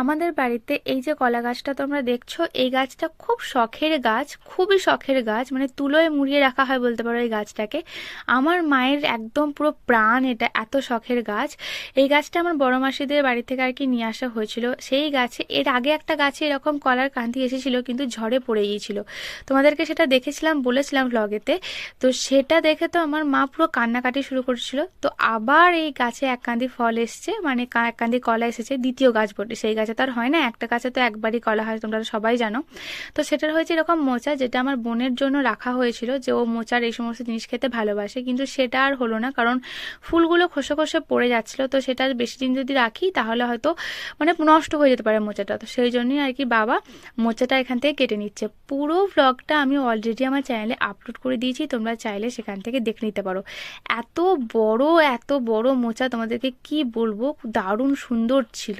আমাদের বাড়িতে এই যে কলা গাছটা তোমরা দেখছো, এই গাছটা খুব শখের গাছ, খুবই শখের গাছ, মানে তুলোয় মুড়িয়ে রাখা হয় বলতে পারো এই গাছটাকে। আমার মায়ের একদম পুরো প্রাণ এটা, এত শখের গাছ। এই গাছটা আমার বড় মাসিদের বাড়ি থেকে আর কি নিয়ে আসা হয়েছিল। সেই গাছে এর আগে একটা গাছে এরকম কলার কাঁদি এসেছিল, কিন্তু ঝড়ে পড়ে গিয়েছিল। তোমাদেরকে সেটা দেখেছিলাম, বলেছিলাম ভ্লগেতে। তো সেটা দেখে তো আমার মা পুরো কান্নাকাটি শুরু করেছিল। তো আবার এই গাছে এক কাঁদি ফল এসছে, মানে এক কাঁদি কলা এসেছে, দ্বিতীয় গাছ বটে। সেই গাছে তো আর হয় না, একটা গাছে তো একবারই কলা হয়, তোমরা তো সবাই জানো। তো সেটার হয়েছে এরকম মোচা, যেটা আমার বোনের জন্য রাখা হয়েছিল, যে ও মোচার এই সমস্ত জিনিস খেতে ভালোবাসে, কিন্তু সেটা আর হলো না, কারণ ফুলগুলো খসে খসে পড়ে যাচ্ছিল। তো সেটা বেশি দিন যদি রাখি তাহলে হয়তো মানে নষ্ট হয়ে যেতে পারে মোচাটা। তো সেই জন্যই আর কি বাবা মোচাটা এখান থেকে কেটে নিচ্ছে। পুরো ব্লগটা আমি অলরেডি আমার চ্যানেলে আপলোড করে দিয়েছি, তোমরা চাইলে সেখান থেকে দেখে নিতে পারো। এত বড়, এত বড় মোচা, তোমাদেরকে কি বলবো, দারুণ সুন্দর ছিল।